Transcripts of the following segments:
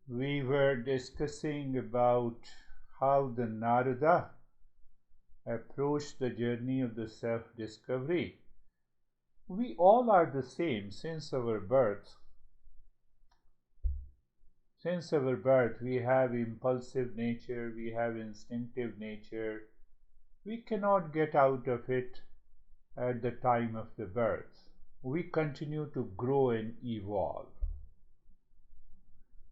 We were discussing about how the Narada approached the journey of the self-discovery. We all are the same since our birth. Since our birth, we have impulsive nature, we have instinctive nature. We cannot get out of it at the time of the birth. We continue to grow and evolve.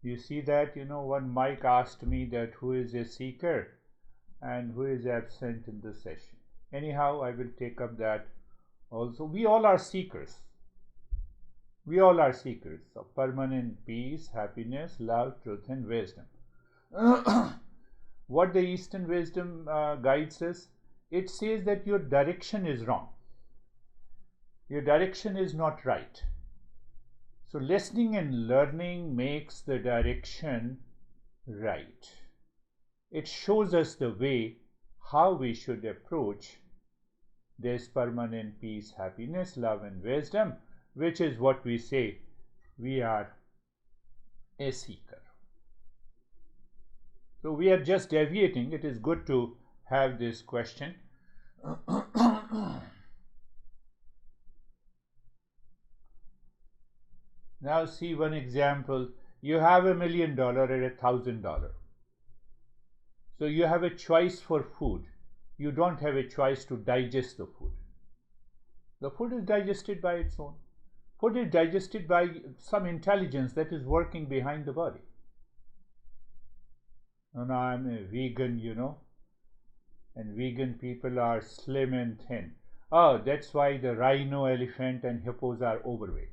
You see that, one Mike asked me that who is a seeker and who is absent in the session. Anyhow, I will take up that also. We all are seekers. We all are seekers of permanent peace, happiness, love, truth, and wisdom. What the Eastern wisdom guides us, it says that your direction is wrong. Your direction is not right. So listening and learning makes the direction right. It shows us the way how we should approach this permanent peace, happiness, love, and wisdom, which is what we say we are a seeker. So we are just deviating. It is good to have this question. Now see one example. You have $1 million or $1,000. So you have a choice for food. You don't have a choice to digest the food. The food is digested by its own. Food is digested by some intelligence that is working behind the body. And I'm a vegan, and vegan people are slim and thin. Oh, that's why the rhino, elephant, and hippos are overweight.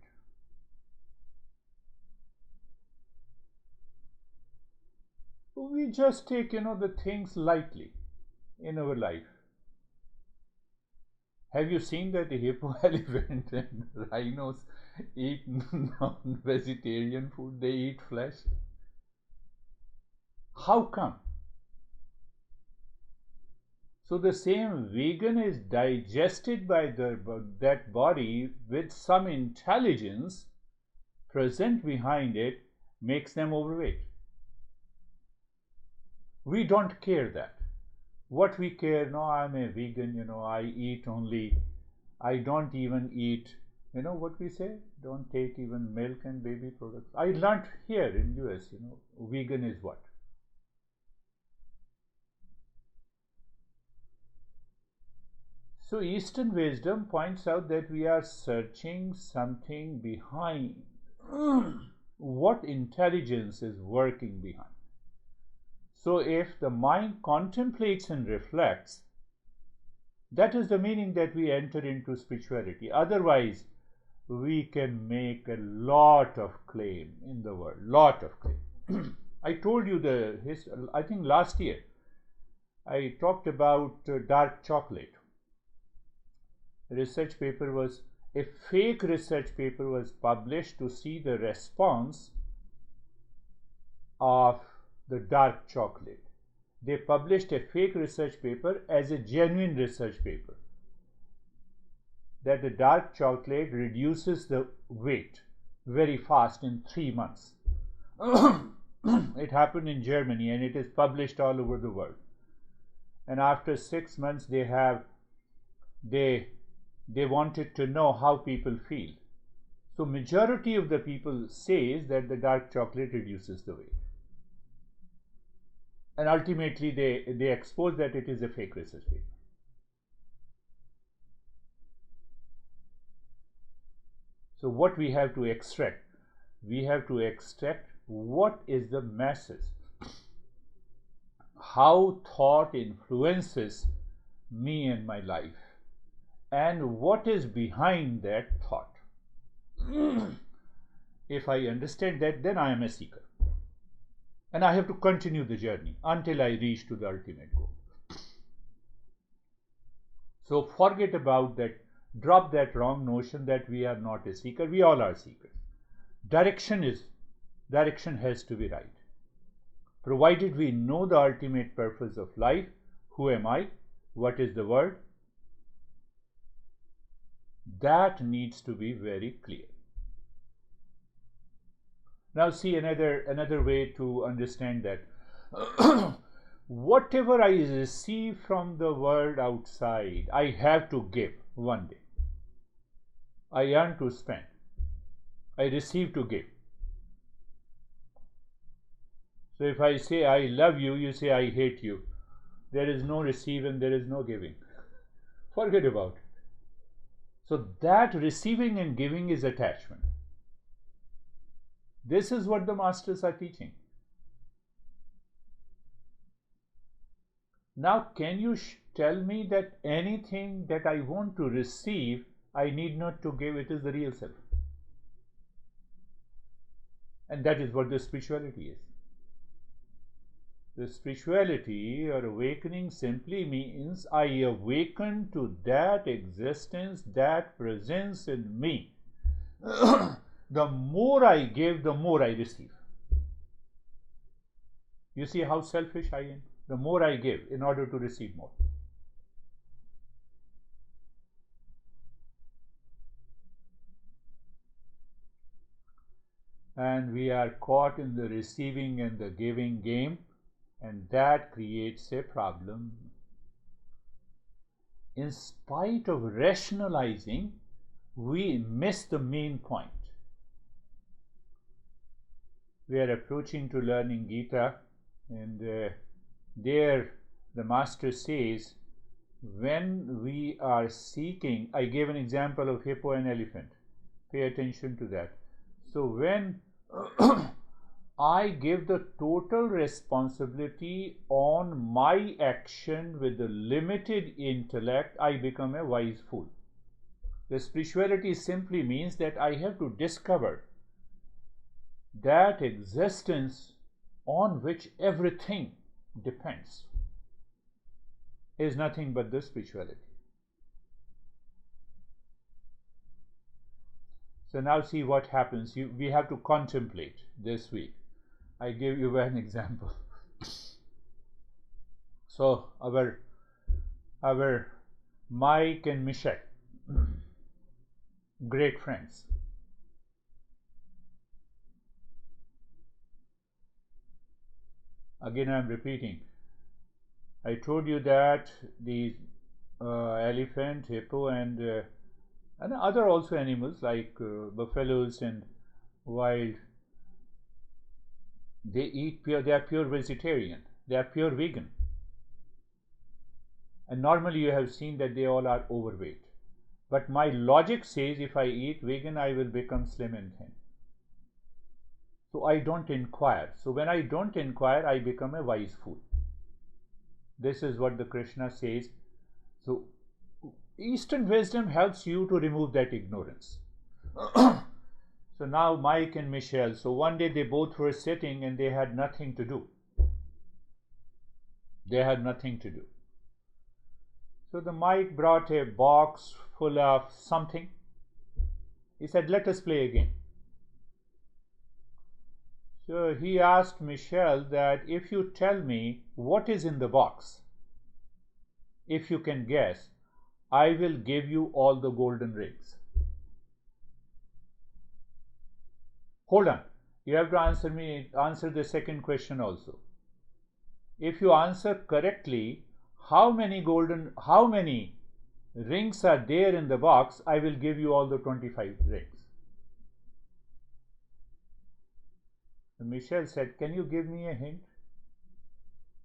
We just take, the things lightly in our life. Have you seen that the hippo, elephant, and rhinos eat non-vegetarian food? They eat flesh. How come? So the same vegan is digested by that body with some intelligence present behind it, makes them overweight. We don't care that. What we care, no, I'm a vegan, I eat only, I don't even eat, what we say, don't take even milk and baby products. I learned here in US, vegan is what? So Eastern wisdom points out that we are searching something behind. What intelligence is working behind? So if the mind contemplates and reflects, that is the meaning that we enter into spirituality. Otherwise, we can make a lot of claim in the world, lot of claim. I told you I think last year, I talked about dark chocolate. A research paper a fake research paper was published to see the response of the dark chocolate. They published a fake research paper as a genuine research paper, that the dark chocolate reduces the weight very fast in 3 months. It happened in Germany and it is published all over the world. And after 6 months they wanted to know how people feel. So majority of the people says that the dark chocolate reduces the weight. And ultimately they expose that it is a fake research paper. So what we have to extract? We have to extract what is the message, how thought influences me and my life, and what is behind that thought. If I understand that, then I am a seeker. And I have to continue the journey until I reach to the ultimate goal. So forget about that, drop that wrong notion that we are not a seeker. We all are seekers. Direction has to be right. Provided we know the ultimate purpose of life, who am I, what is the world, that needs to be very clear. Now see another way to understand that. Whatever I receive from the world outside, I have to give one day. I earn to spend. I receive to give. So if I say I love you, you say I hate you. There is no receive and there is no giving. Forget about it. So that receiving and giving is attachment. This is what the masters are teaching. Now, can you tell me that anything that I want to receive, I need not to give? It is the real self. And that is what the spirituality is. The spirituality or awakening simply means I awaken to that existence, that presence in me. The more I give, the more I receive. You see how selfish I am? The more I give in order to receive more. And we are caught in the receiving and the giving game, and that creates a problem. In spite of rationalizing, we miss the main point. We are approaching to learning Gita, and there the master says, when we are seeking, I gave an example of hippo and elephant. Pay attention to that. So when I give the total responsibility on my action with the limited intellect, I become a wise fool. The spirituality simply means that I have to discover that existence on which everything depends is nothing but the spirituality. So now see what happens. We have to contemplate this week. I give you an example. So our Mike and Michelle, great friends. Again, I am repeating. I told you that these elephant, hippo, and other also animals like buffaloes and wild, they eat pure. They are pure vegetarian. They are pure vegan. And normally you have seen that they all are overweight. But my logic says if I eat vegan, I will become slim and thin. So I don't inquire. So when I don't inquire, I become a wise fool. This is what the Krishna says. So Eastern wisdom helps you to remove that ignorance. So now Mike and Michelle, so one day they both were sitting and they had nothing to do. They had nothing to do. So the Mike brought a box full of something. He said, let us play a game. So he asked Michelle that if you tell me what is in the box, if you can guess, I will give you all the golden rings. Hold on. You have to answer the second question also. If you answer correctly, how many rings are there in the box, I will give you all the 25 rings. And Michelle said, can you give me a hint?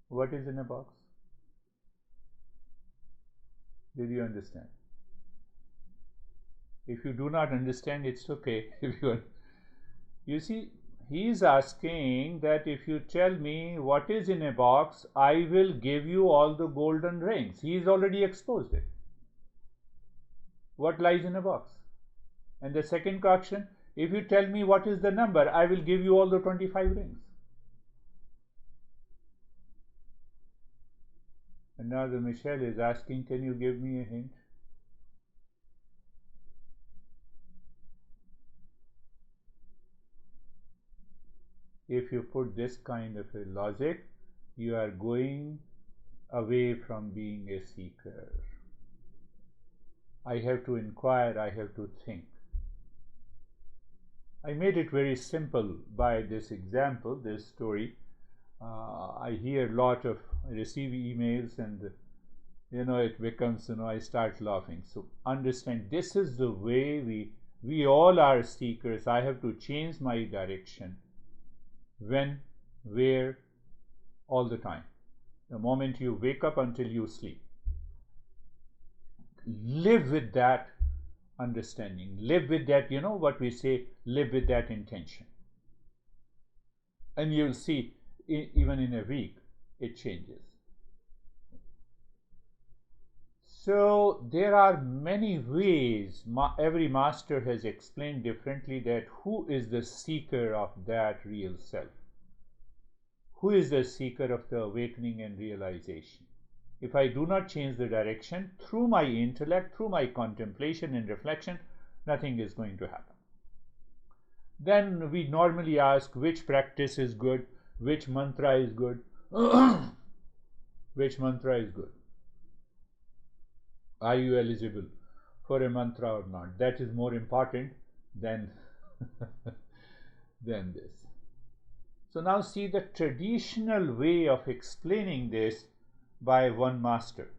What is in a box? Did you understand? If you do not understand, it's okay. You see, he is asking that if you tell me what is in a box, I will give you all the golden rings. He is already exposed it. What lies in a box? And the second question, if you tell me what is the number, I will give you all the 25 rings. And now the Michelle is asking, can you give me a hint? If you put this kind of a logic, you are going away from being a seeker. I have to inquire, I have to think. I made it very simple by this example, this story. I hear a lot of, I receive emails, and it becomes, I start laughing. So understand, this is the way we all are seekers. I have to change my direction. When, where, all the time. The moment you wake up until you sleep. Live with that understanding. Live with that, what we say, live with that intention. And you'll see, even in a week, it changes. So there are many ways. Every master has explained differently that who is the seeker of that real self. Who is the seeker of the awakening and realization? If I do not change the direction through my intellect, through my contemplation and reflection, nothing is going to happen. Then we normally ask which practice is good, which mantra is good, which mantra is good. Are you eligible for a mantra or not? That is more important than, than this. So now see the traditional way of explaining this by one master,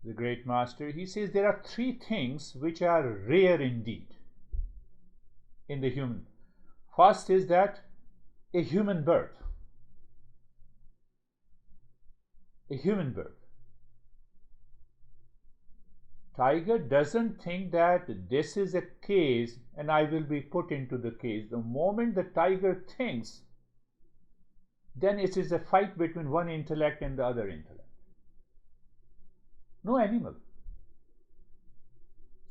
the great master. He says there are three things which are rare indeed in the human. First is that a human birth. A human birth. Tiger doesn't think that this is a case and I will be put into the case. The moment the tiger thinks, then it is a fight between one intellect and the other intellect. No animal.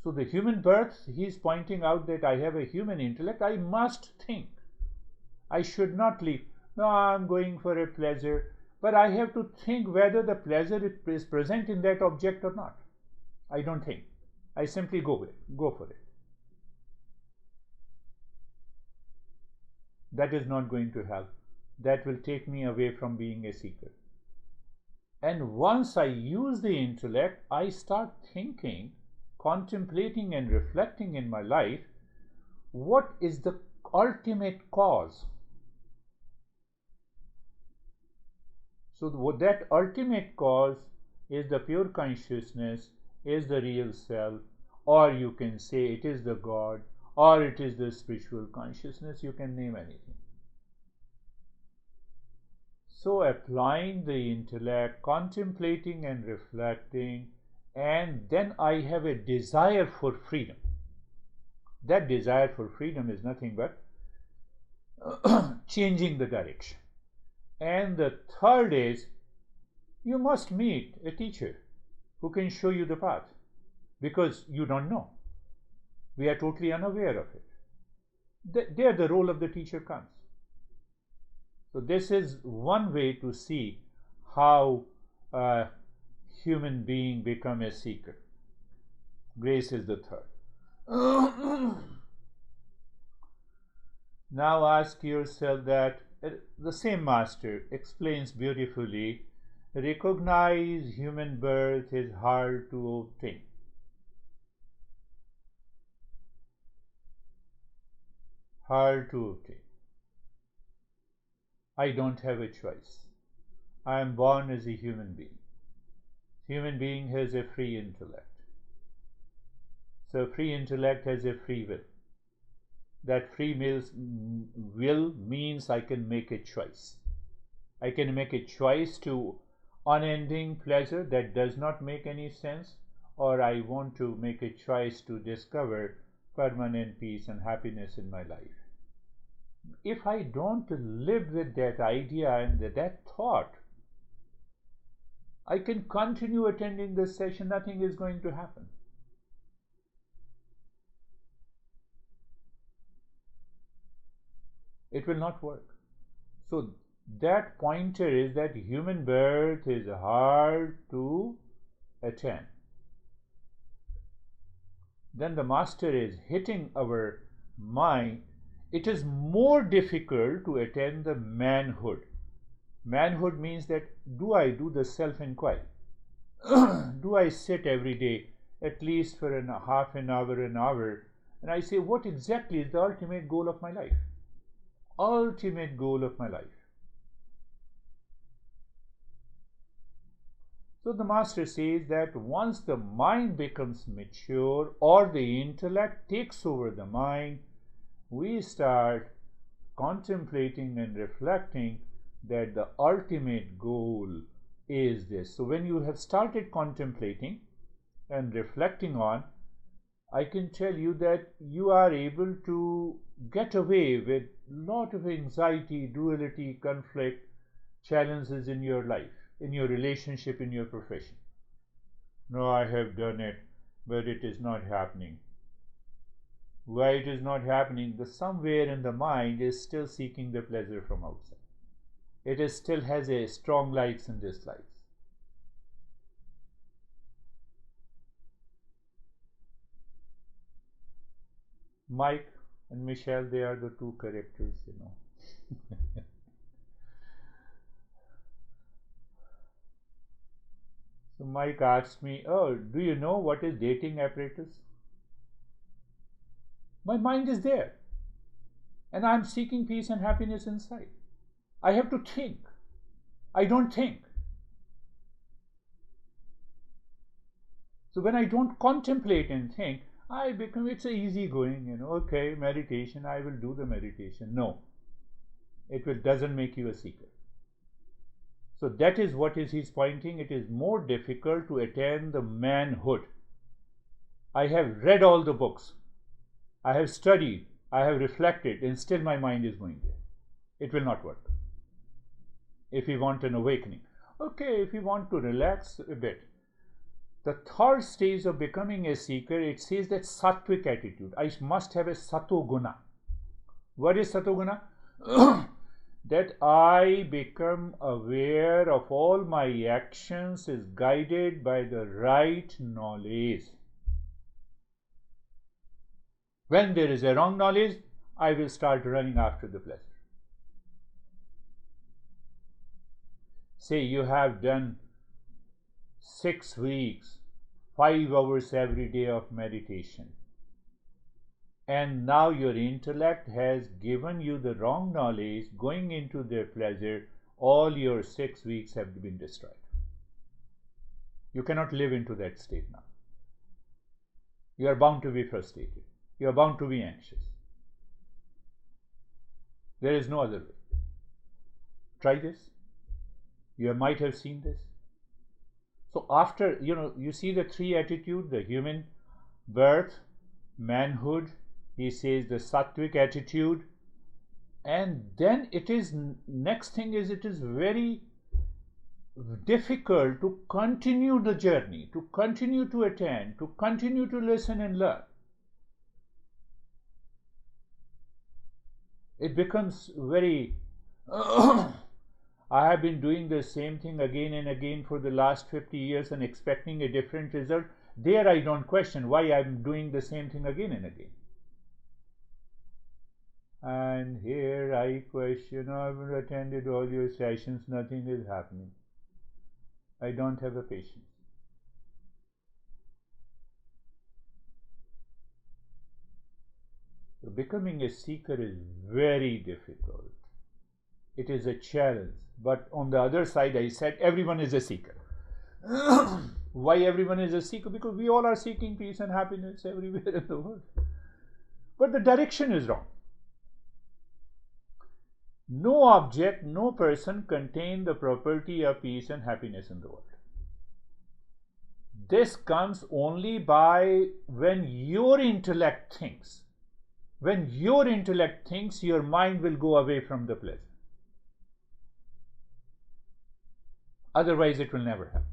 So the human birth, he is pointing out that I have a human intellect, I must think. I should not leave. No, I'm going for a pleasure, but I have to think whether the pleasure is present in that object or not. I don't think. I simply go for it. That is not going to help. That will take me away from being a seeker. And once I use the intellect, I start thinking, contemplating and reflecting in my life, what is the ultimate cause? So that ultimate cause is the pure consciousness, is the real self, or you can say it is the God, or it is the spiritual consciousness, you can name anything. So applying the intellect, contemplating and reflecting, and then I have a desire for freedom. That desire for freedom is nothing but changing the direction. And the third is, you must meet a teacher who can show you the path, because you don't know. We are totally unaware of it. There the role of the teacher comes. So this is one way to see how a human being become a seeker. Grace is the third. Now ask yourself that the same master explains beautifully, recognize human birth is hard to obtain. Hard to obtain. I don't have a choice. I am born as a human being. Human being has a free intellect. So free intellect has a free will. That free will means I can make a choice. I can make a choice to unending pleasure that does not make any sense, or I want to make a choice to discover permanent peace and happiness in my life. If I don't live with that idea and that thought, I can continue attending this session, nothing is going to happen. It will not work. So that pointer is that human birth is hard to attain. Then the master is hitting our mind. It is more difficult to attain the manhood. Manhood means that do I do the self-enquiry? Do I sit every day at least for half an hour And I say, what exactly is the ultimate goal of my life? Ultimate goal of my life. So the master says that once the mind becomes mature or the intellect takes over the mind, we start contemplating and reflecting that the ultimate goal is this. So when you have started contemplating and reflecting on, I can tell you that you are able to get away with a lot of anxiety, duality, conflict, challenges in your life, in your relationship, in your profession. No, I have done it, but it is not happening. Why it is not happening? The somewhere in the mind is still seeking the pleasure from outside. It is still has a strong likes and dislikes. Mike and Michelle, they are the two characters, you know. So Mike asked me, oh, do you know what is dating apparatus? My mind is there. And I'm seeking peace and happiness inside. I have to think. I don't think. So when I don't contemplate and think, I become, it's easy going, you know, okay, meditation, I will do the meditation. No, doesn't make you a seeker. So that is what is he's pointing. It is more difficult to attain the manhood. I have read all the books. I have studied. I have reflected, and still my mind is going there. It will not work. If we want an awakening. Okay, if we want to relax a bit. The third stage of becoming a seeker, it says that sattvic attitude. I must have a sato guna. What is sato guna? That I become aware of all my actions is guided by the right knowledge. When there is a wrong knowledge, I will start running after the pleasure. Say you have done 6 weeks, 5 hours every day of meditation. And now your intellect has given you the wrong knowledge, going into the pleasure, all your 6 weeks have been destroyed. You cannot live into that state now. You are bound to be frustrated. You are bound to be anxious. There is no other way. Try this. You might have seen this. So after, you see the 3 attitudes, the human birth, manhood, he says the sattvic attitude, and then it is, next thing is, it is very difficult to continue the journey, to continue to attend, to continue to listen and learn. It becomes very I have been doing the same thing again and again for the last 50 years and expecting a different result. There I don't question why I'm doing the same thing again and again. And here I question, I've attended all your sessions, nothing is happening. I don't have a patience. So becoming a seeker is very difficult. It is a challenge. But on the other side, I said everyone is a seeker. Why everyone is a seeker? Because we all are seeking peace and happiness everywhere in the world. But the direction is wrong. No object, no person contain the property of peace and happiness in the world. This comes only by when your intellect thinks. When your intellect thinks, your mind will go away from the pleasure. Otherwise, it will never happen.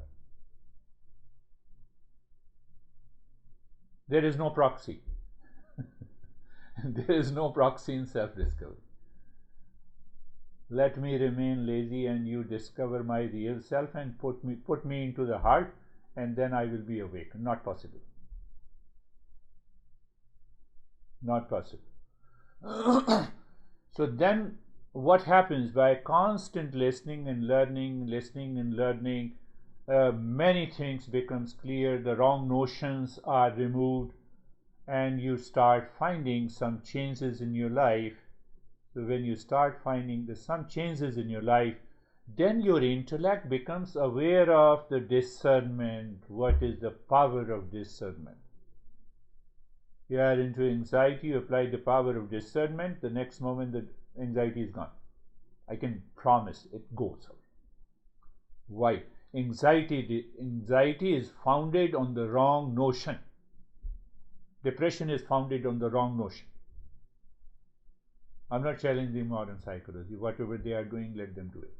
There is no proxy. There is no proxy in self-discovery. Let me remain lazy and you discover my real self and put me into the heart, and then I will be awake. Not possible. Not possible. So then what happens? By constant listening and learning, many things becomes clear, the wrong notions are removed, and you start finding some changes in your life. So when you start finding some changes in your life, then your intellect becomes aware of the discernment. What is the power of discernment? You are into anxiety, you apply the power of discernment, the next moment the anxiety is gone. I can promise it goes away. Why? Anxiety is founded on the wrong notion. Depression is founded on the wrong notion. I'm not challenging modern psychology. Whatever they are doing, let them do it.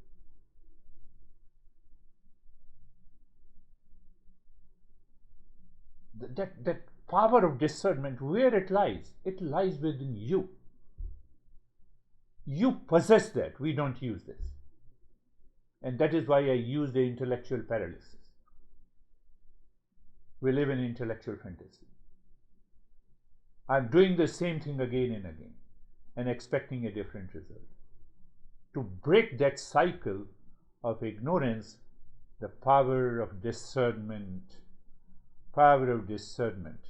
That power of discernment, where it lies within you. You possess that. We don't use this. And that is why I use the intellectual paralysis. We live in intellectual fantasy. I'm doing the same thing again and again and expecting a different result. To break that cycle of ignorance, the power of discernment. Power of discernment.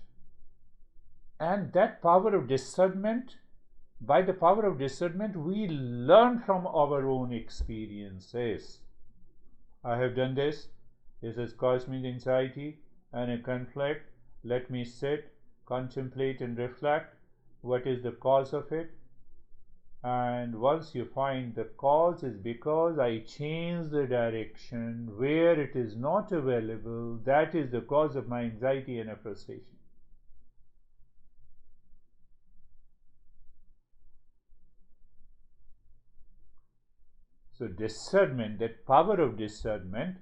And that power of discernment, by the power of discernment, we learn from our own experiences. I have done this. This has caused me anxiety and a conflict. Let me sit, contemplate and reflect. What is the cause of it? And once you find the cause is because I changed the direction where it is not available, that is the cause of my anxiety and frustration. So discernment, that power of discernment,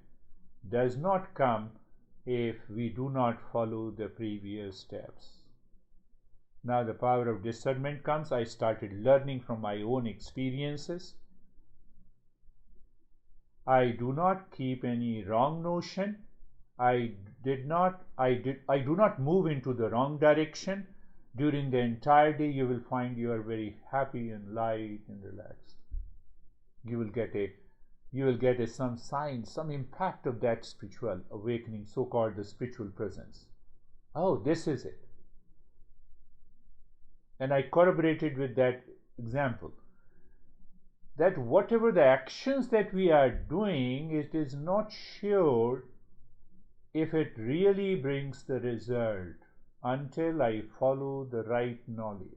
does not come if we do not follow the previous steps. Now the power of discernment comes. I started learning from my own experiences. I do not keep any wrong notion. I do not move into the wrong direction. During the entire day, you will find you are very happy and light and relaxed. You will get some sign, some impact of that spiritual awakening, so-called the spiritual presence. Oh, this is it. And I corroborated with that example that whatever the actions that we are doing, it is not sure if it really brings the result until I follow the right knowledge.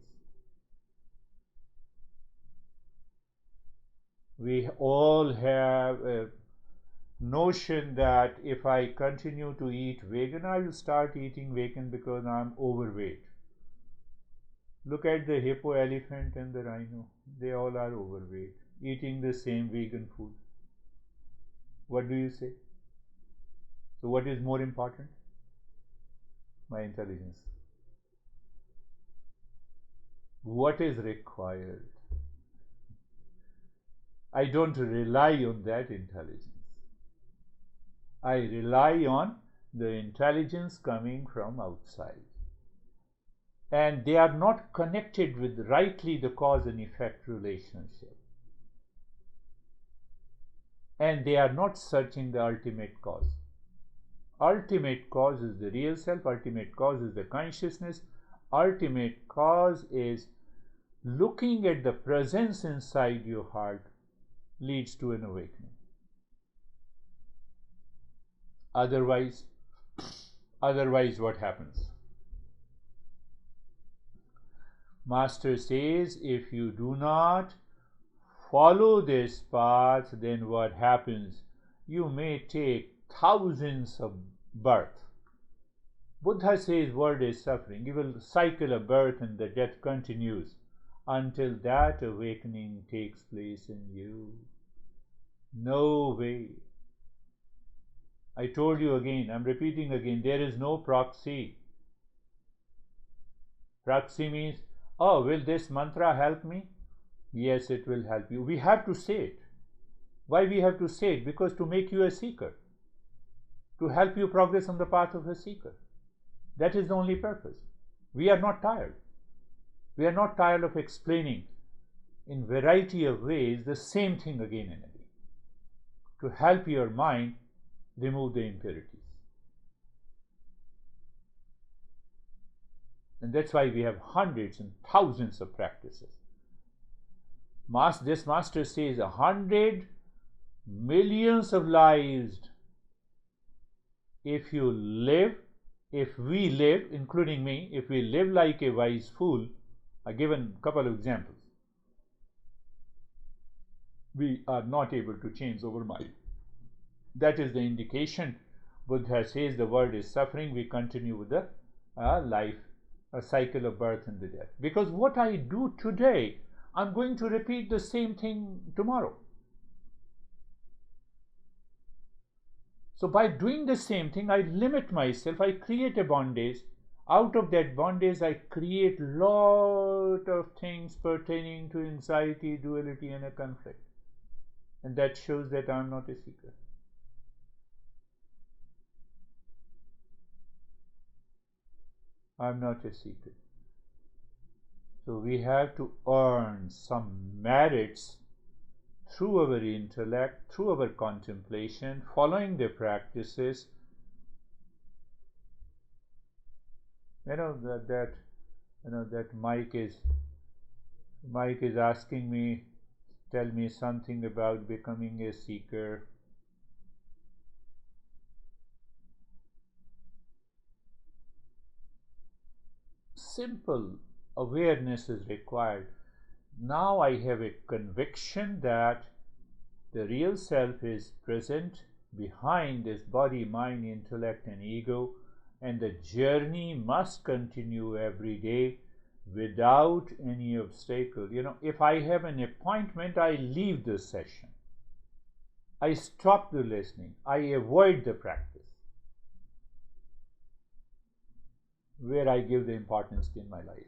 We all have a notion that if I continue to eat vegan, I will start eating vegan because I'm overweight. Look at the hippo, elephant and the rhino. They all are overweight, eating the same vegan food. What do you say? So what is more important? My intelligence. What is required? I don't rely on that intelligence. I rely on the intelligence coming from outside. And they are not connected with rightly the cause and effect relationship. And they are not searching the ultimate cause. Ultimate cause is the real self, ultimate cause is the consciousness, ultimate cause is looking at the presence inside your heart leads to an awakening. Otherwise what happens? Master says, if you do not follow this path, then what happens? You may take thousands of births. Buddha says world is suffering. You will cycle a birth and the death continues until that awakening takes place in you. No way. I told you again, I'm repeating again, there is no proxy. Proxy means, oh, will this mantra help me? Yes, it will help you. We have to say it. Why we have to say it? Because to make you a seeker. To help you progress on the path of a seeker. That is the only purpose. We are not tired. We are not tired of explaining in variety of ways the same thing again and again. To help your mind remove the impurities. And that's why we have hundreds and thousands of practices. This master says 100 millions of lives. If we live, including me, if we live like a wise fool, I give a couple of examples. We are not able to change our mind. That is the indication. Buddha says the world is suffering. We continue with the life, a cycle of birth and the death. Because what I do today, I'm going to repeat the same thing tomorrow. So by doing the same thing, I limit myself. I create a bondage. Out of that bondage, I create lot of things pertaining to anxiety, duality, and a conflict. And that shows that I'm not a seeker. I'm not a seeker. So we have to earn some merits through our intellect, through our contemplation, following the practices. That Mike is asking me, tell me something about becoming a seeker. Simple awareness is required. Now I have a conviction that the real self is present behind this body, mind, intellect, and ego, and the journey must continue every day without any obstacle. If I have an appointment, I leave the session. I stop the listening. I avoid the practice. Where I give the importance in my life.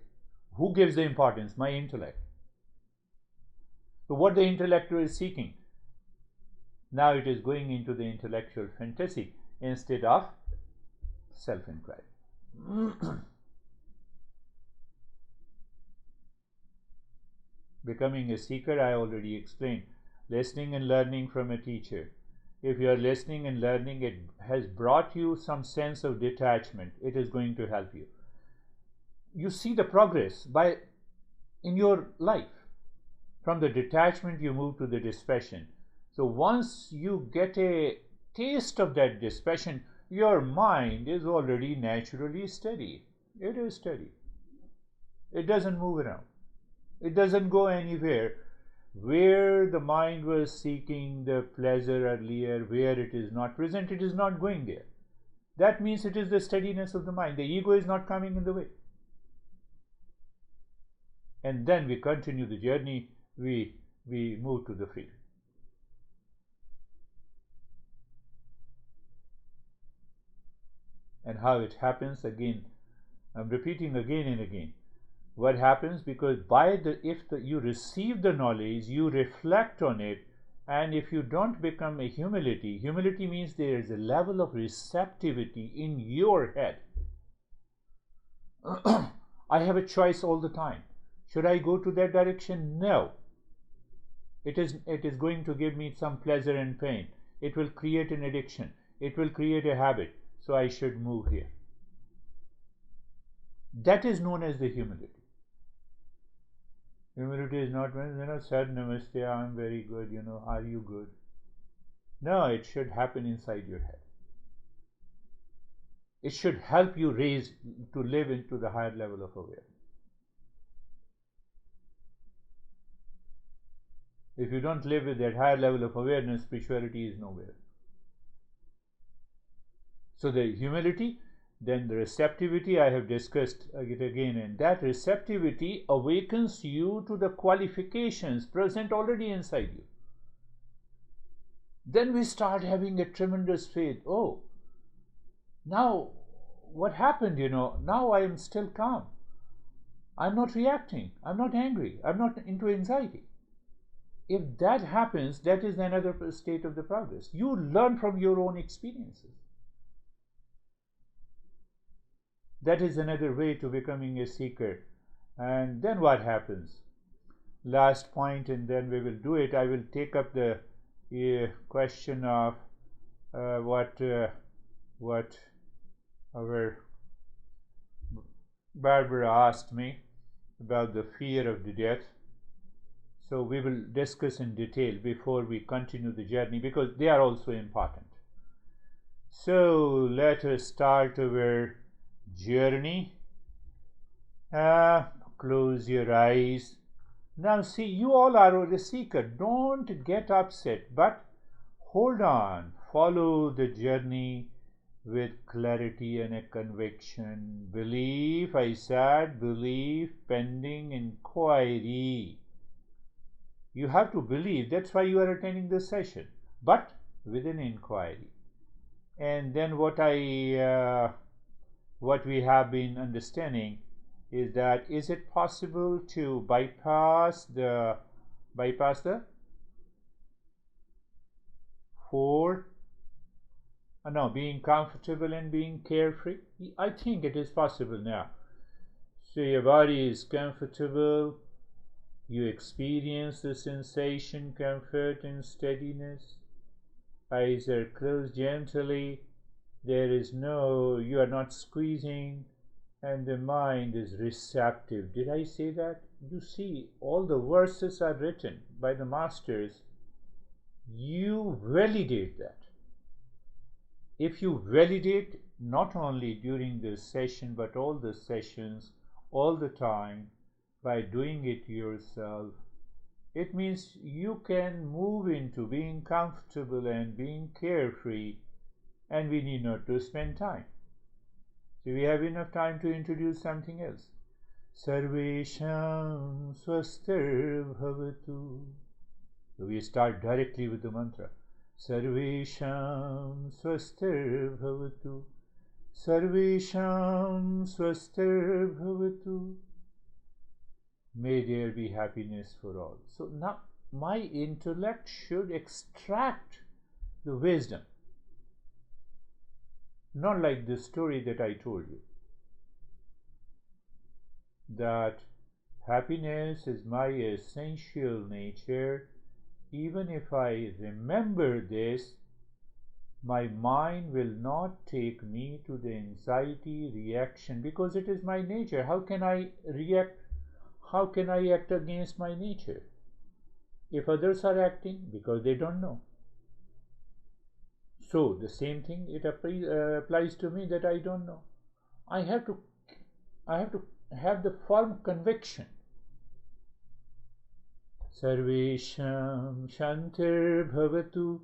Who gives the importance? My intellect. So what the intellectual is seeking? Now it is going into the intellectual fantasy instead of self-enquiry. Becoming a seeker, I already explained. Listening and learning from a teacher. If you are listening and learning, it has brought you some sense of detachment. It is going to help you. You see the progress in your life. From the detachment, you move to the dispassion. So once you get a taste of that dispassion, your mind is already naturally steady. It is steady. It doesn't move around. It doesn't go anywhere. Where the mind was seeking the pleasure earlier, where it is not present, it is not going there. That means it is the steadiness of the mind. The ego is not coming in the way. And then we continue the journey. We move to the freedom. And how it happens, again, I'm repeating again and again. What happens? Because if you receive the knowledge, you reflect on it, and if you don't become a humility means there is a level of receptivity in your head. I have a choice all the time. Should I go to that direction? No. It is going to give me some pleasure and pain. It will create an addiction. It will create a habit. So I should move here. That is known as the humility. Humility is not when, said namaste, I'm very good, are you good? No, it should happen inside your head. It should help you to live into the higher level of awareness. If you don't live with that higher level of awareness, spirituality is nowhere. So the humility, then the receptivity, I have discussed it again, and that receptivity awakens you to the qualifications present already inside you. Then we start having a tremendous faith. Oh, now what happened, now I am still calm. I'm not reacting. I'm not angry. I'm not into anxiety. If that happens, that is another state of the progress. You learn from your own experiences. That is another way to becoming a seeker. And then what happens? Last point, and then we will do it. I will take up the question of what our Barbara asked me about the fear of the death. So we will discuss in detail before we continue the journey, because they are also important. So let us start our journey. Close your eyes. Now see, you all are the seeker. Don't get upset, but hold on. Follow the journey with clarity and a conviction. Belief, I said, belief pending inquiry. You have to believe. That's why you are attending this session, but with an inquiry. And then what we have been understanding is that, is it possible to bypass the four? No, being comfortable and being carefree. I think it is possible now. So your body is comfortable. You experience the sensation, comfort, and steadiness. Eyes are closed gently. You are not squeezing, and the mind is receptive. Did I say that? You see, all the verses are written by the masters. You validate that. If you validate not only during this session, but all the sessions, all the time, by doing it yourself, it means you can move into being comfortable and being carefree, and we need not to spend time. So we have enough time to introduce something else. Sarvesham swastir bhavatu. So we start directly with the mantra. Sarvesham swastir bhavatu. Sarvesham swastir bhavatu. May there be happiness for all. So now my intellect should extract the wisdom. Not like the story that I told you, that happiness is my essential nature. Even if I remember this, my mind will not take me to the anxiety reaction, because it is my nature. How can I react? How can I act against my nature? If others are acting, because they don't know. So the same thing, it applies to me, that I don't know. I have to have the firm conviction. Sarvesham shantir bhavatu.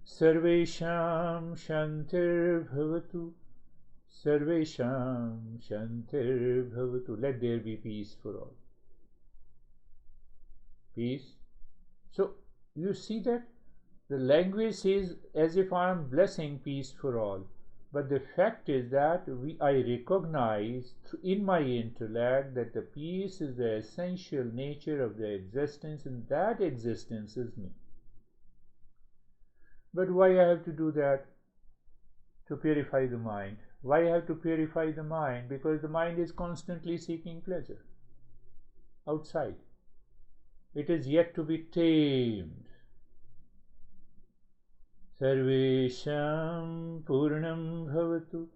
Sarvesham shantir bhavatu. Sarvesham shantir bhavatu. Let there be peace for all. Peace. So you see that the language says as if I am blessing peace for all, but the fact is that I recognize in my intellect that the peace is the essential nature of the existence, and that existence is me. But why I have to do that? To purify the mind. Why I have to purify the mind? Because the mind is constantly seeking pleasure outside. It is yet to be tamed. Sarvesham purnam bhavatu.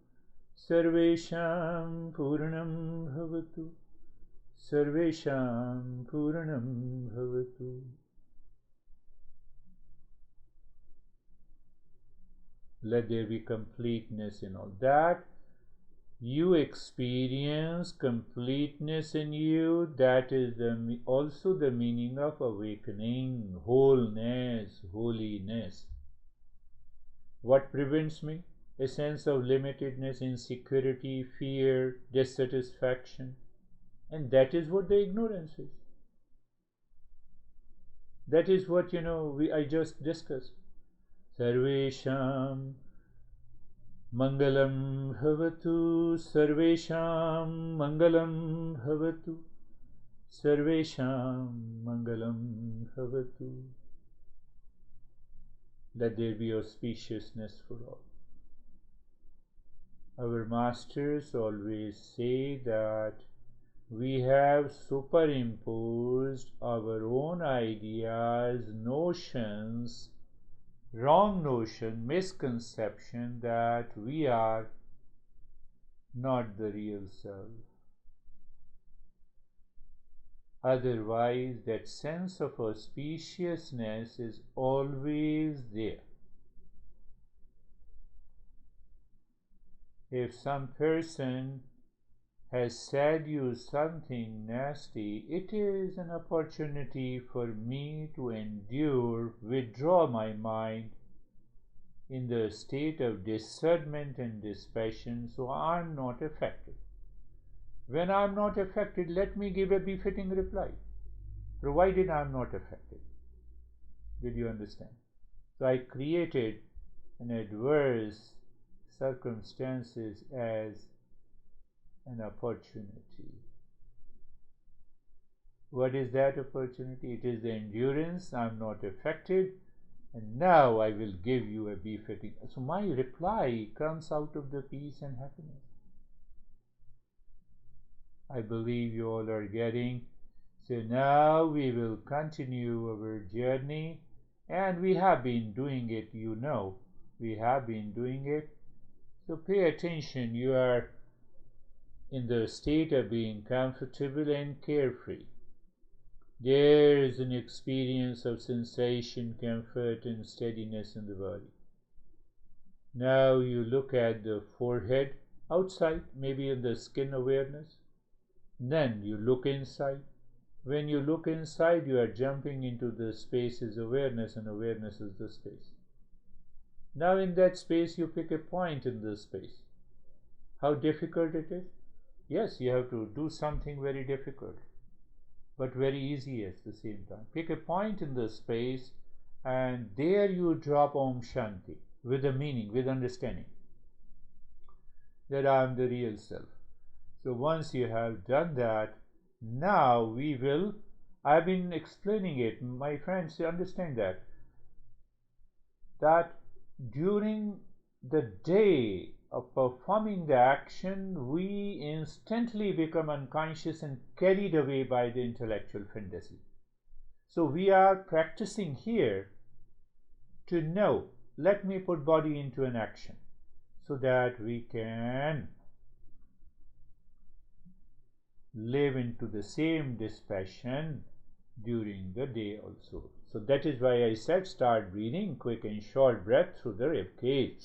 Sarvesham purnam bhavatu. Sarvesham purnam bhavatu. Let there be completeness in all. That you experience completeness in you, that is also the meaning of awakening, wholeness, holiness. What prevents me? A sense of limitedness, insecurity, fear, dissatisfaction. And that is what the ignorance is. That is what, I just discussed. Sarvesham Mangalam bhavatu. Sarvesham Mangalam bhavatu. Sarvesham Mangalam bhavatu. Let there be auspiciousness for all. Our masters always say that we have superimposed our own ideas, notions, wrong notion, misconception that we are not the real self. Otherwise, that sense of auspiciousness is always there. If some person has said you something nasty, it is an opportunity for me to endure, withdraw my mind in the state of discernment and dispassion, so I'm not affected. When I'm not affected, let me give a befitting reply, provided I'm not affected. Did you understand? So I created an adverse circumstances as an opportunity. What is that opportunity? It is the endurance. I'm not affected, and now I will give you a befitting. So my reply comes out of the peace and happiness. I believe you all are getting. So now we will continue our journey, and we have been doing it, you know. We have been doing it. So pay attention. You are in the state of being comfortable and carefree. There is an experience of sensation, comfort, and steadiness in the body. Now you look at the forehead outside, maybe in the skin awareness. Then you look inside. When you look inside, you are jumping into the space's awareness, and awareness is the space. Now in that space, you pick a point in the space. How difficult it is? Yes, you have to do something very difficult, but very easy at the same time. Pick a point in the space, and there you drop Om Shanti with a meaning, with understanding that I am the real self. So once you have done that, now we will, I've been explaining it, my friends, you understand that during the day of performing the action, we instantly become unconscious and carried away by the intellectual fantasy. So we are practicing here to know, let me put body into an action so that we can live into the same dispassion during the day also. So that is why I said start breathing, quick and short breath through the rib cage.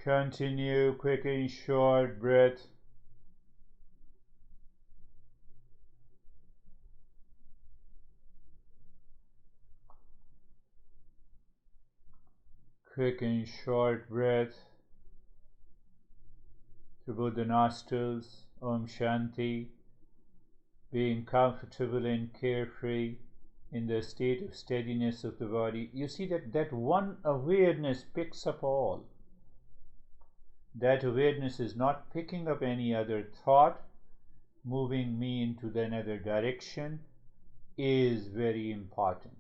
Continue, quick and short breath. Quick and short breath through both the nostrils. Om Shanti. Being comfortable and carefree in the state of steadiness of the body. You see that one awareness picks up all. That awareness is not picking up any other thought, moving me into another direction, is very important.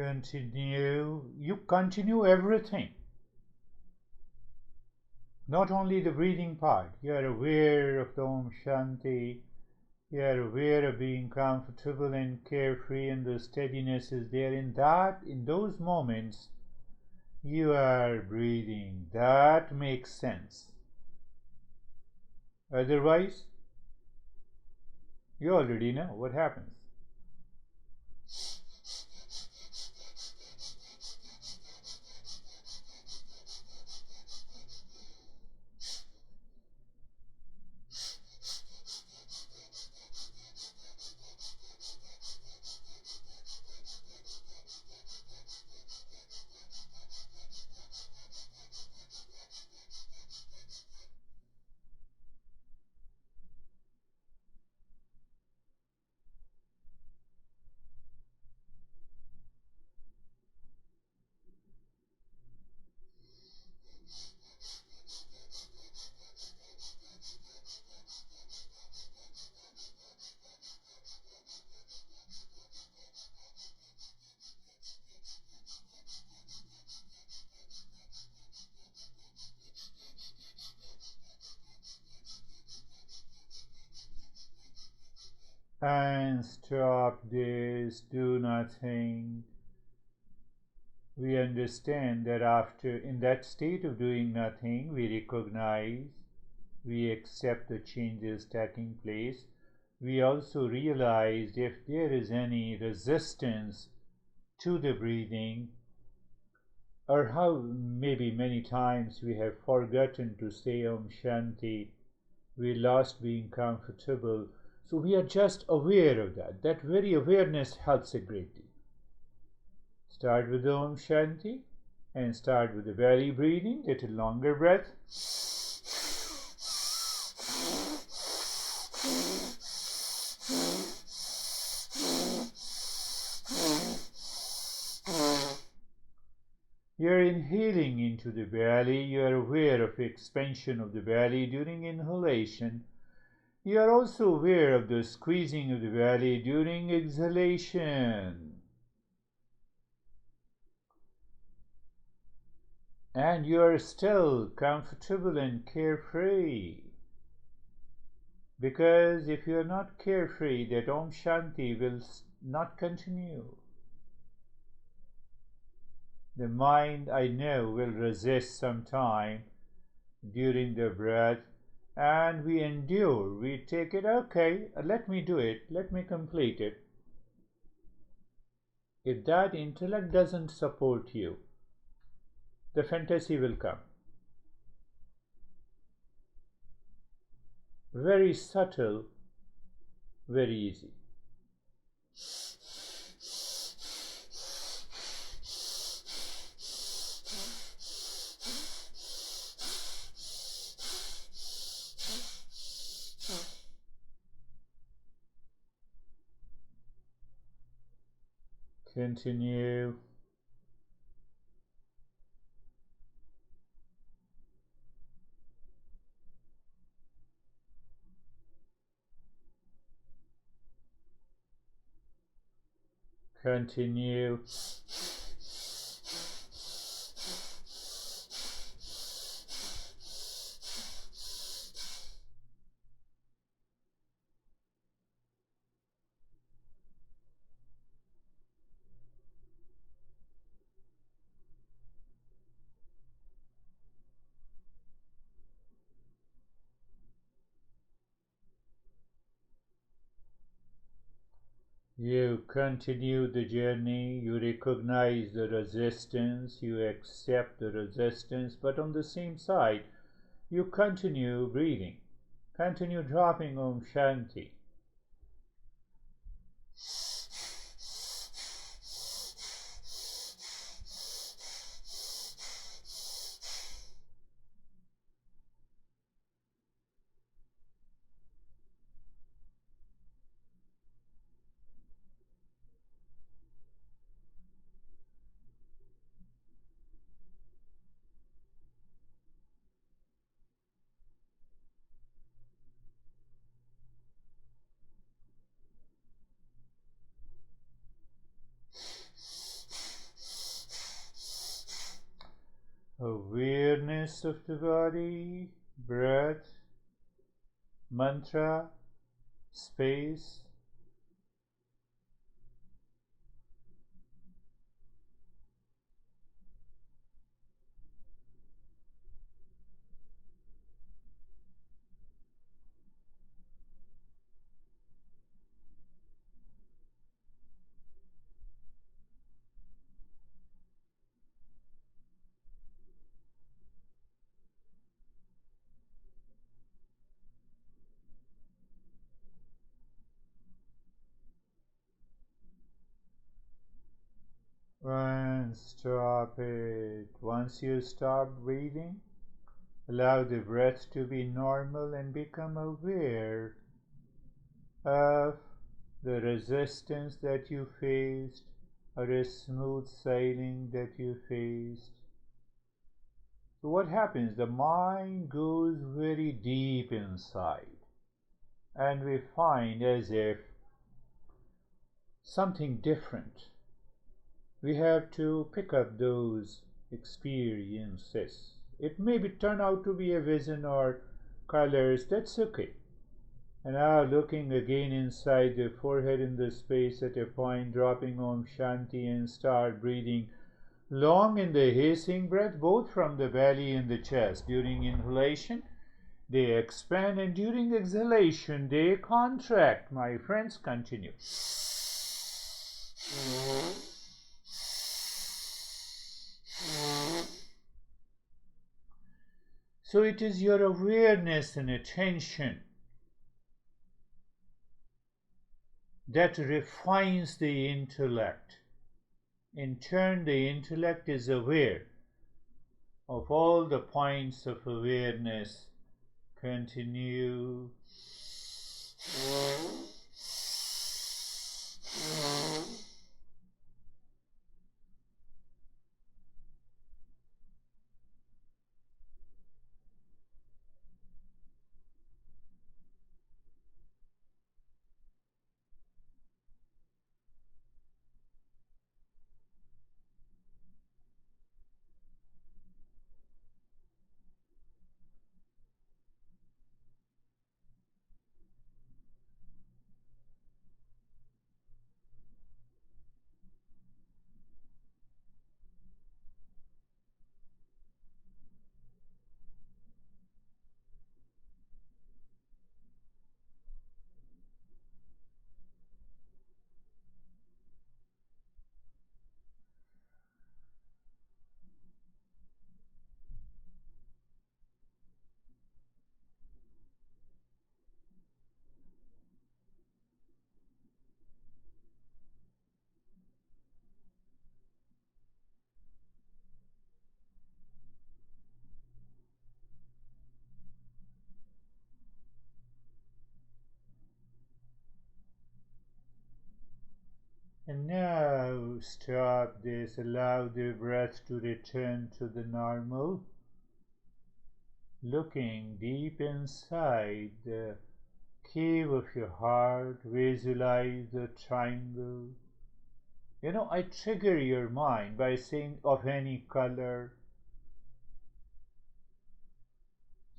Continue. You continue everything. Not only the breathing part. You are aware of the Om Shanti. You are aware of being comfortable and carefree, and the steadiness is there. In those moments, you are breathing. That makes sense. Otherwise, you already know what happens. And stop this, do nothing. We understand that after, in that state of doing nothing, we recognize, we accept the changes taking place. We also realize if there is any resistance to the breathing, or how maybe many times we have forgotten to say Om Shanti, we lost being comfortable. So we are just aware of that. That very awareness helps a great deal. Start with Om Shanti and start with the belly breathing, little longer breath. You're inhaling into the belly. You're aware of expansion of the belly during inhalation. You are also aware of the squeezing of the belly during exhalation. And you are still comfortable and carefree. Because if you are not carefree, that Om Shanti will not continue. The mind, I know, will resist some time during the breath, and we endure. We take it, okay, let me do it, let me complete it. If that intellect doesn't support you, the fantasy will come. Very subtle, very easy. Continue. Continue. You continue the journey, you recognize the resistance, you accept the resistance, but on the same side, you continue breathing. Continue dropping Om Shanti. Awareness of the body, breath, mantra, space. And stop it. Once you stop breathing, allow the breath to be normal and become aware of the resistance that you faced or a smooth sailing that you faced. So what happens? The mind goes very deep inside, and we find as if something different. We have to pick up those experiences. It may turn out to be a vision or colors, that's okay. And now looking again inside the forehead in the space at a point, dropping Om Shanti and start breathing long in the hissing breath, both from the belly and the chest. During inhalation, they expand, and during exhalation, they contract. My friends, continue. So it is your awareness and attention that refines the intellect. In turn, the intellect is aware of all the points of awareness. Continue. And now stop this, allow the breath to return to the normal. Looking deep inside the cave of your heart, visualize the triangle. I trigger your mind by saying of any color.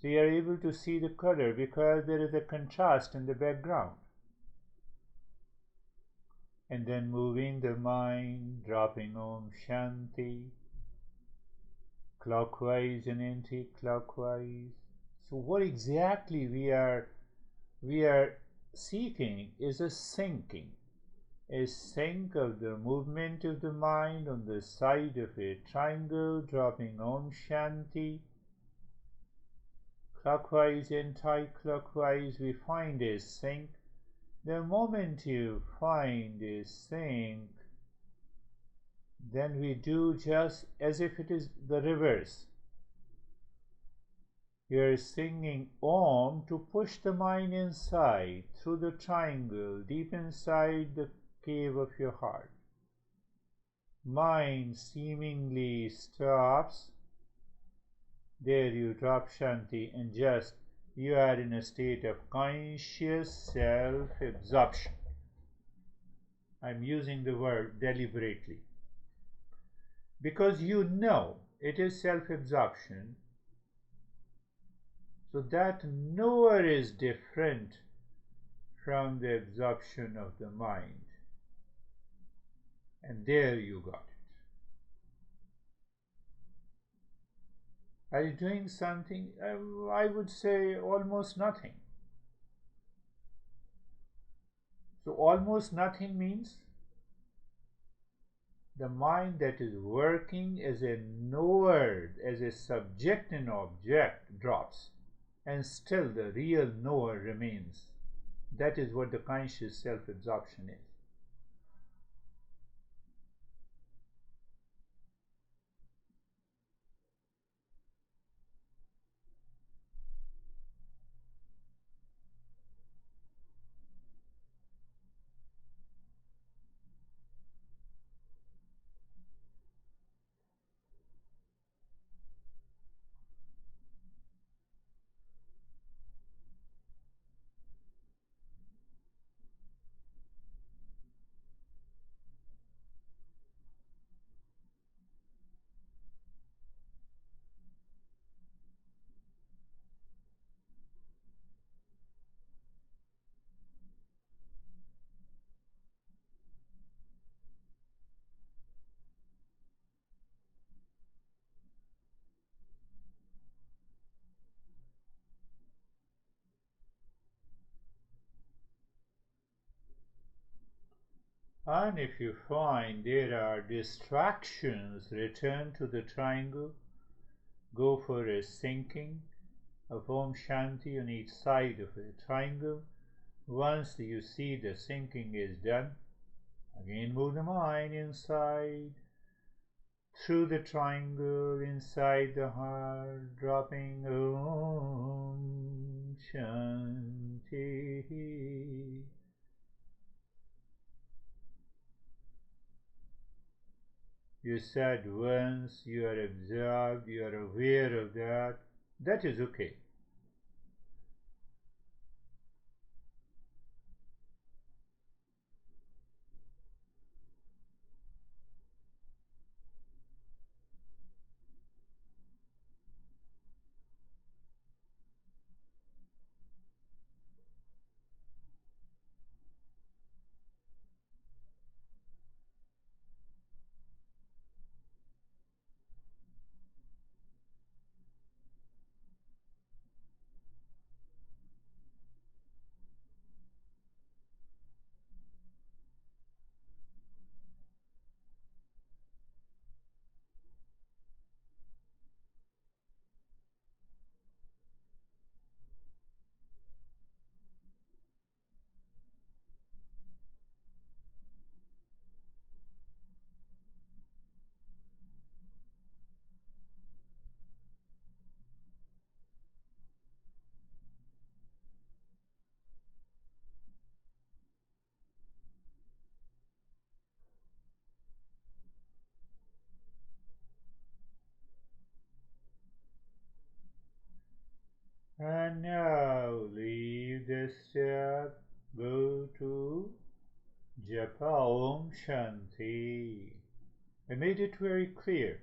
So you are able to see the color because there is a contrast in the background. And then moving the mind, dropping Om Shanti, clockwise and anti-clockwise. So what exactly we are seeking is a sync of the movement of the mind on the side of a triangle, dropping Om Shanti, clockwise, anti-clockwise. We find a sync. The moment you find a sync, then we do just as if it is the reverse. You're singing Om to push the mind inside through the triangle, deep inside the cave of your heart. Mind seemingly stops. There you drop Shanti, and just you are in a state of conscious self-absorption. I'm using the word deliberately because you know it is self-absorption, so that knower is different from the absorption of the mind. And there you got it. Are you doing something? I would say almost nothing. So almost nothing means the mind that is working as a knower, as a subject and object, drops, and still the real knower remains. That is what the conscious self-absorption is. And if you find there are distractions, return to the triangle, go for a sinking of Om Shanti on each side of a triangle. Once you see the sinking is done, again move the mind inside, through the triangle, inside the heart, dropping Om Shanti. You said once you are absorbed, you are aware of that. That is okay. And now leave this step, go to Japa Om Shanti. I made it very clear.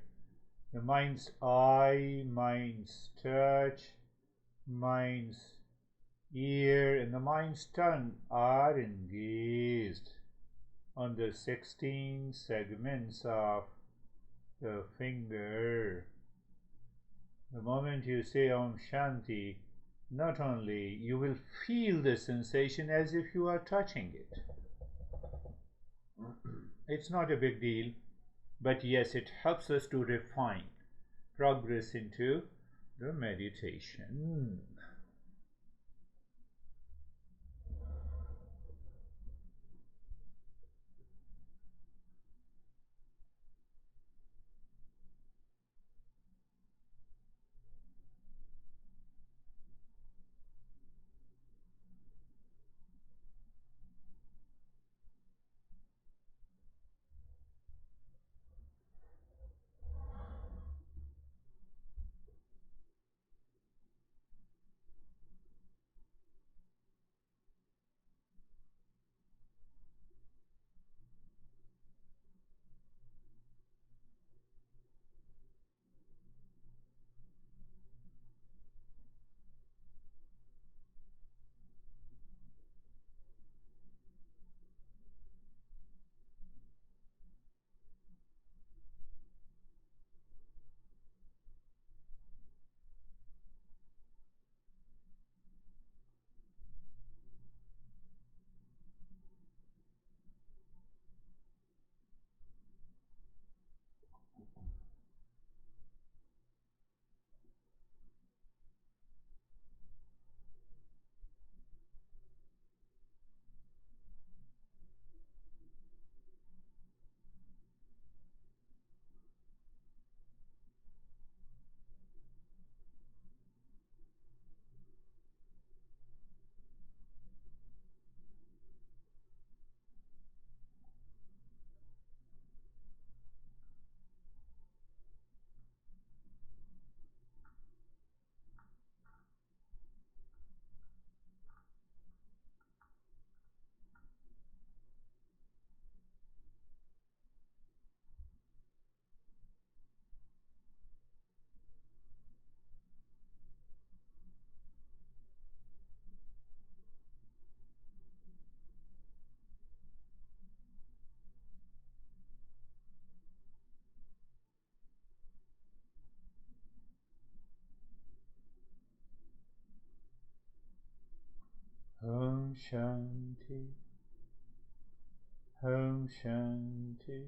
The mind's eye, mind's touch, mind's ear, and the mind's tongue are engaged on the 16 segments of the finger. The moment you say Om Shanti, not only you will feel the sensation as if you are touching it. It's not a big deal, but yes, it helps us to refine, progress into the meditation. Shanti. Om Shanti.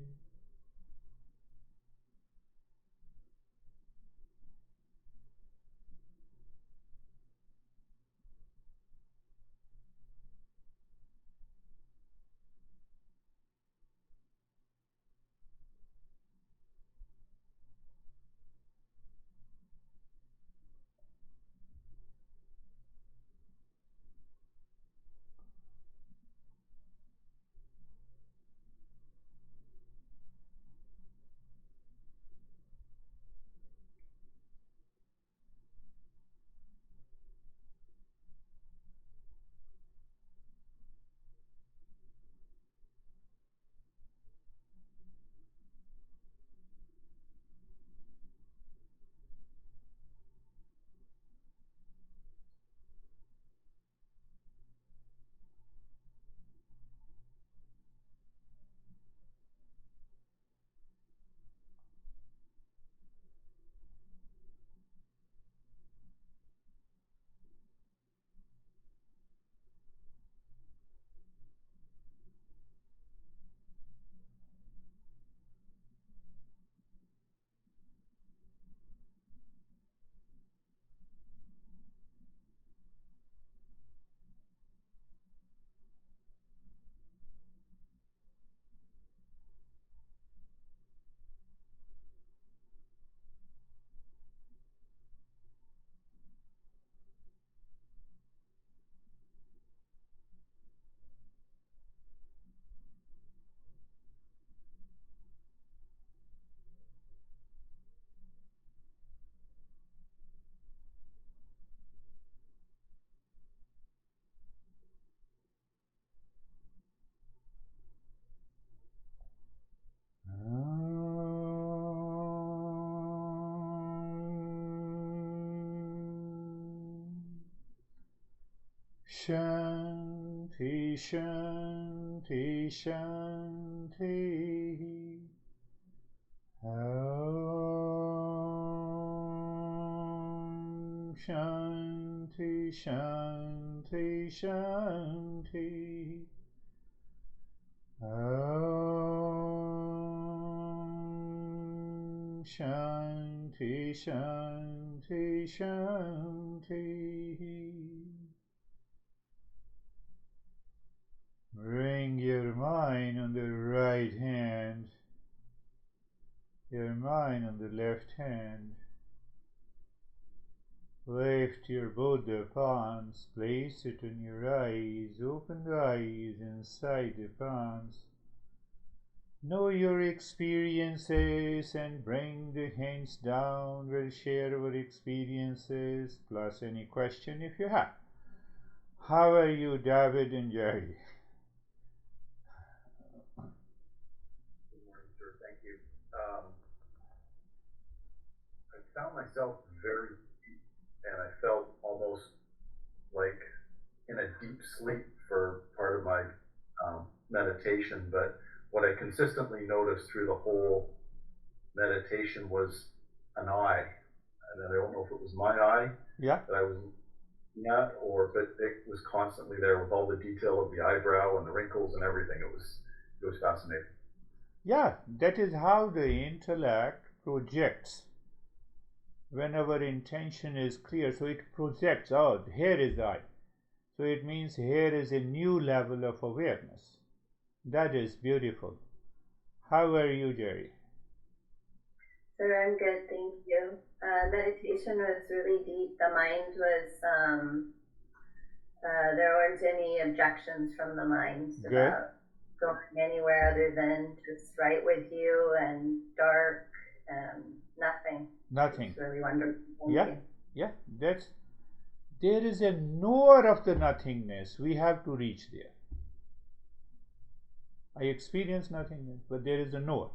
Shanti, Shanti, Shanti. Om Shanti, Shanti, Shanti. Om Shanti, Shanti, Shanti. Bring your mind on the right hand, your mind on the left hand. Lift your both the palms, place it on your eyes, open the eyes inside the palms. Know your experiences and bring the hands down. We'll share our experiences plus any question if you have. How are you, David and Jerry? Good morning, sir. Thank you. I found myself very deep, and I felt almost like in a deep sleep for part of my meditation. But what I consistently noticed through the whole meditation was an eye, and I don't know if it was my eye that I was looking at, but it was constantly there with all the detail of the eyebrow and the wrinkles and everything. It was fascinating. Yeah, that is how the intellect projects. When our intention is clear, so it projects out, here is I. So it means here is a new level of awareness. That is beautiful. How are you, Jerry? Sir, I'm good, thank you. Meditation was really deep. The mind was, there weren't any objections from the mind about going anywhere other than just right with you and dark and nothing. Nothing. It's really wonderful. Yeah. There is a knower of the nothingness. We have to reach there. I experience nothingness, but there is a knower.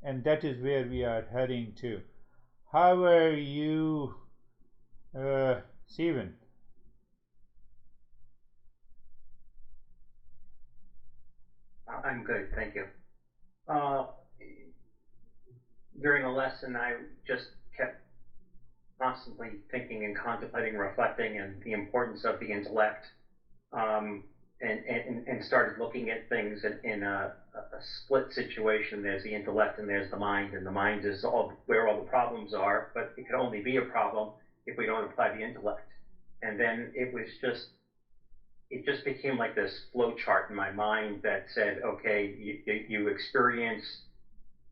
And that is where we are heading to. How are you, Stephen? I'm good, thank you. During the lesson, I just kept constantly thinking and contemplating, reflecting, and the importance of the intellect, and started looking at things in a split situation. There's the intellect and there's the mind, and the mind is where all the problems are, but it can only be a problem if we don't apply the intellect. And then it just became like this flow chart in my mind that said, okay, you experience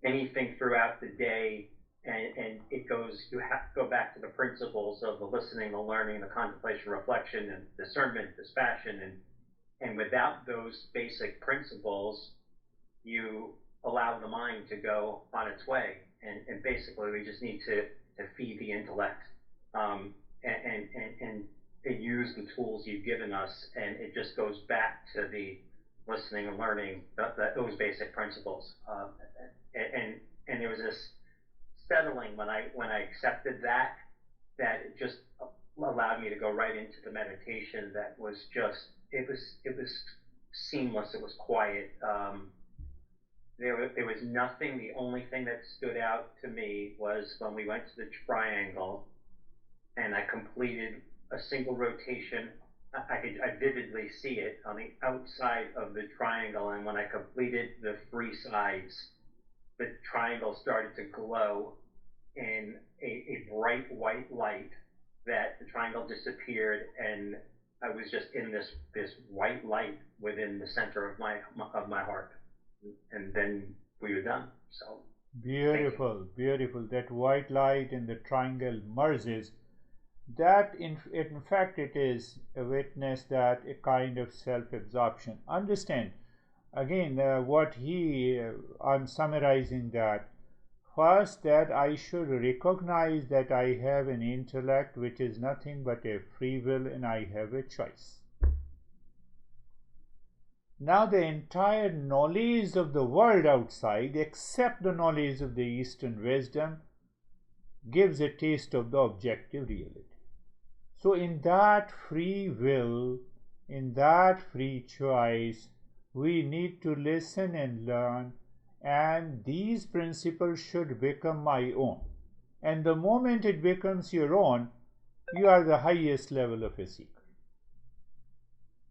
anything throughout the day, and it goes, you have to go back to the principles of the listening, the learning, the contemplation, reflection, and discernment, dispassion, and without those basic principles, you allow the mind to go on its way. And basically, we just need to feed the intellect, and use the tools you've given us, and it just goes back to the listening and learning, those basic principles. And there was this settling when I accepted that it just allowed me to go right into the meditation. That was just, it was seamless. It was quiet. There was nothing. The only thing that stood out to me was when we went to the triangle, and I completed a single rotation. I vividly see it on the outside of the triangle, and when I completed the three sides, the triangle started to glow in a bright white light. That the triangle disappeared, and I was just in this white light within the center of my heart. And then we were done. So beautiful, beautiful. That white light in the triangle merges. That in fact it is a witness that a kind of self-absorption. Understand again what he I'm summarizing that. First, that I should recognize that I have an intellect which is nothing but a free will, and I have a choice. Now the entire knowledge of the world outside, except the knowledge of the Eastern wisdom, gives a taste of the objective reality. So in that free will, in that free choice, we need to listen and learn, and these principles should become my own. And the moment it becomes your own, you are the highest level of a seeker.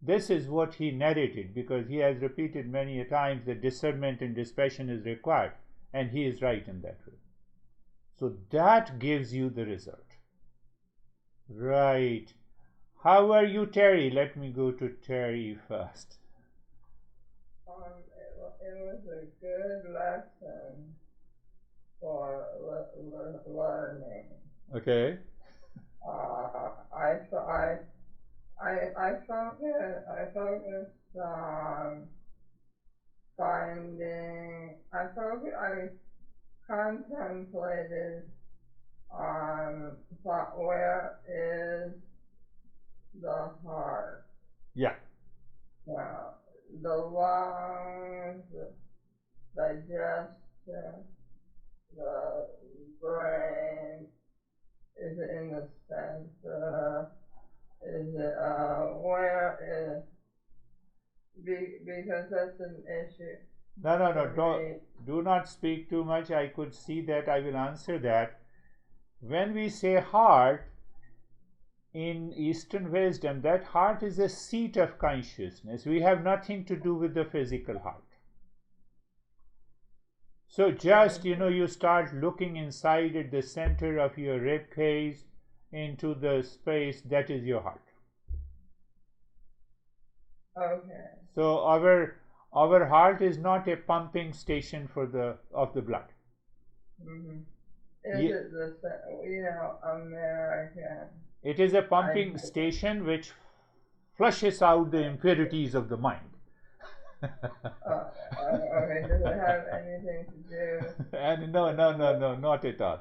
This is what he narrated, because he has repeated many a times that discernment and dispassion is required, and he is right in that way. So that gives you the result. Right. How are you, Terry? Let me go to Terry first. It was a good lesson for learning. Okay. I focused on finding. I contemplated on where is the heart. Yeah. The lungs, digestion, the brain, is it in the center? Is it, where is, because that's an issue. No. Do not speak too much. I could see that. I will answer that. When we say heart, in Eastern wisdom, that heart is a seat of consciousness. We have nothing to do with the physical heart. So just, you start looking inside at the center of your rib cage into the space, that is your heart. Okay. So our heart is not a pumping station of the blood. Mm-hmm. Is it the American? It is a pumping station which flushes out the impurities of the mind. Okay, does it have anything to do? And no, not at all.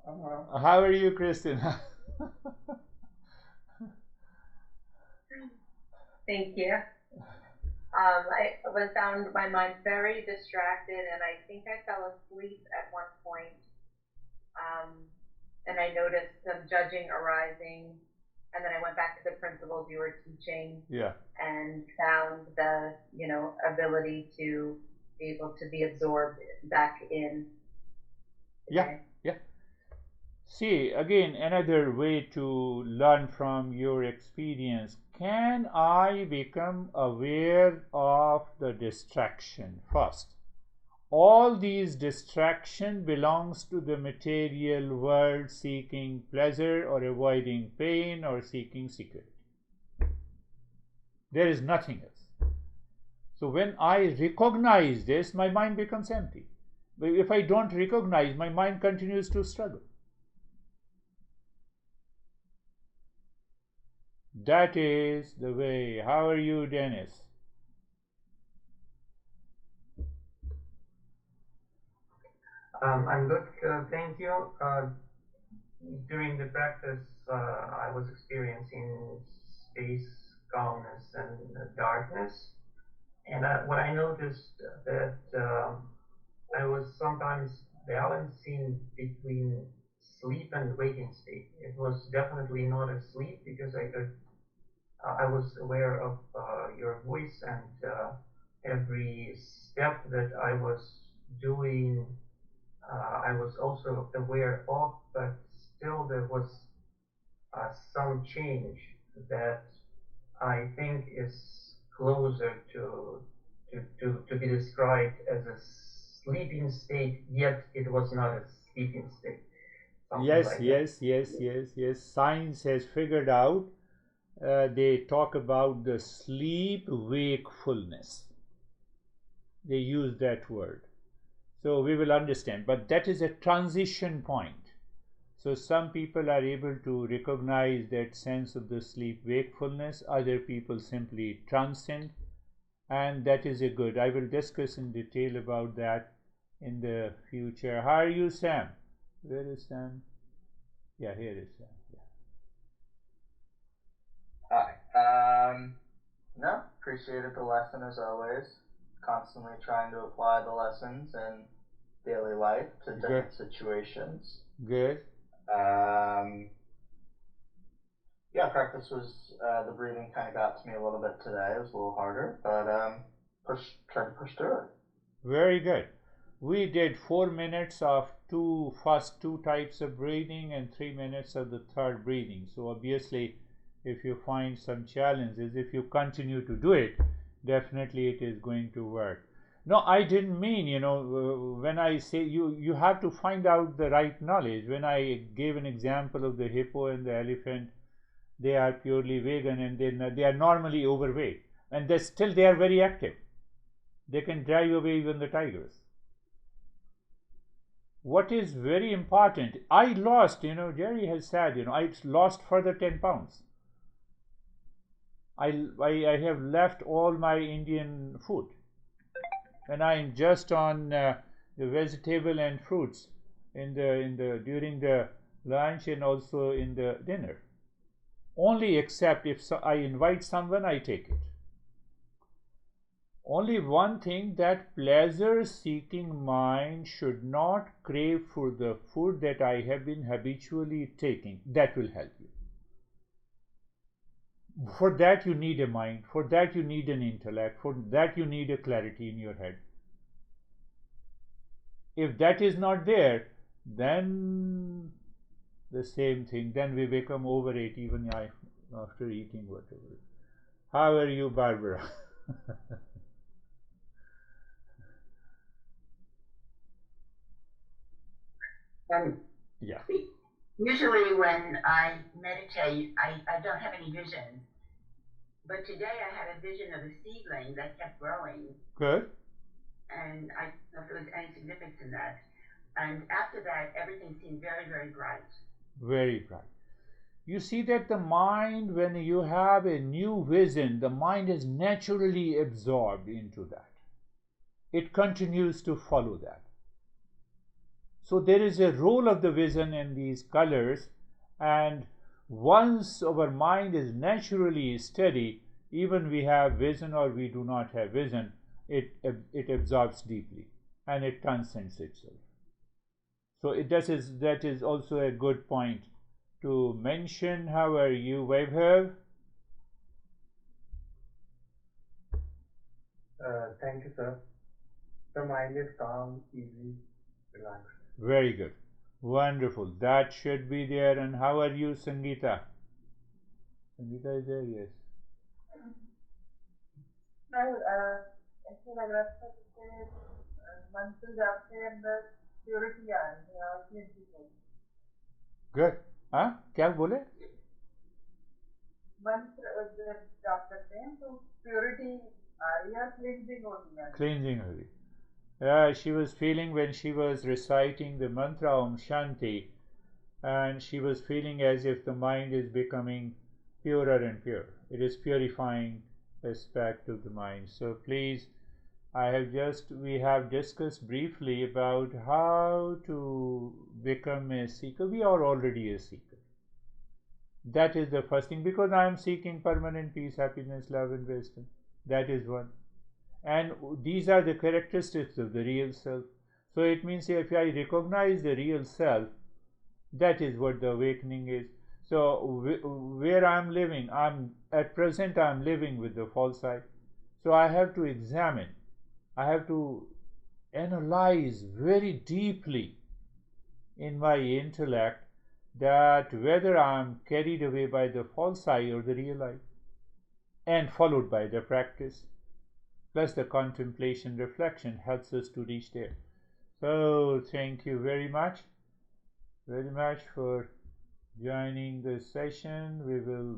Uh-huh. How are you, Kristen? Thank you. I was found my mind very distracted, and I think I fell asleep at one point. And I noticed some judging arising, and then I went back to the principles you were teaching. Yeah. And found the ability to be able to be absorbed back in. Yeah. See, again, another way to learn from your experience. Can I become aware of the distraction first? All these distraction belongs to the material world, seeking pleasure or avoiding pain or seeking security. There is nothing else. So when I recognize this, my mind becomes empty. But if I don't recognize, my mind continues to struggle. That is the way. How are you, Dennis? I'm good, thank you. During the practice, I was experiencing space, calmness, and darkness. And what I noticed that I was sometimes balancing between sleep and waking state. It was definitely not a sleep because I was aware of your voice and every step that I was doing I was also aware of, but still there was some change that I think is closer to be described as a sleeping state, yet it was not a sleeping state. Something Yes, like yes, yes, yes, yes. Science has figured out. They talk about the sleep wakefulness. They use that word. So we will understand. But that is a transition point. So some people are able to recognize that sense of the sleep wakefulness. Other people simply transcend. And that is a good. I will discuss in detail about that in the future. How are you, Sam? Where is Sam? Yeah, here is Sam. Yeah. Hi. No, appreciated the lesson as always. Constantly trying to apply the lessons in daily life to different situations. Good. Yeah, practice was the breathing kind of got to me a little bit today. It was a little harder, but tried to push through it. Very good. We did 4 minutes of first two types of breathing and 3 minutes of the third breathing. So obviously, if you find some challenges, if you continue to do it, definitely it is going to work. No, I didn't mean, when I say you have to find out the right knowledge. When I gave an example of the hippo and the elephant, they are purely vegan and they are normally overweight, and they are very active. They can drive away even the tigers. What is very important, I lost, Jerry has said, I lost further 10 pounds. I have left all my Indian food, and I am just on the vegetable and fruits during the lunch and also in the dinner. Only except if I invite someone, I take it. Only one thing, that pleasure-seeking mind should not crave for the food that I have been habitually taking. That will help you. For that you need a mind. For that you need an intellect. For that you need a clarity in your head. If that is not there, then the same thing. Then we become overweight even after eating whatever. How are you, Barbara? Yeah. Usually when I meditate, I don't have any visions. But today I had a vision of a seedling that kept growing. Good. And I don't know if there was any significance in that. And after that, everything seemed very, very bright. Very bright. You see that the mind, when you have a new vision, the mind is naturally absorbed into that. It continues to follow that. So there is a role of the vision in these colors, and once our mind is naturally steady, even we have vision or we do not have vision, it absorbs deeply and it transcends itself. So that is also a good point to mention. How are you, Vaibhav? Thank you, sir. The mind is calm, easy, relaxed. Very good. Wonderful. That should be there. And how are you, Sangeeta? Sangeeta is there? Yes. ऐसे लग रहा था जैसे मंत्र आपके अंदर purity आ रही है और क्लींजिंग हो रही है। Good. हाँ क्या बोले? मंत्र जब जाप करते हैं तो प्योरिटी आ रही है, क्लींजिंग हो रही है। Cleansing her. Yeah, she was feeling when she was reciting the mantra Om Shanti, and she was feeling as if the mind is becoming purer and purer. It is purifying aspect of the mind. So please, we have discussed briefly about how to become a seeker. We are already a seeker. That is the first thing, because I am seeking permanent peace, happiness, love, and wisdom. That is one. And these are the characteristics of the real self. So it means if I recognize the real self, that is what the awakening is. So where I am living, at present I am living with the false I. So I have to examine, I have to analyze very deeply in my intellect that whether I am carried away by the false I or the real I, and followed by the practice. Plus the contemplation reflection helps us to reach there. So thank you very much for joining this session. We will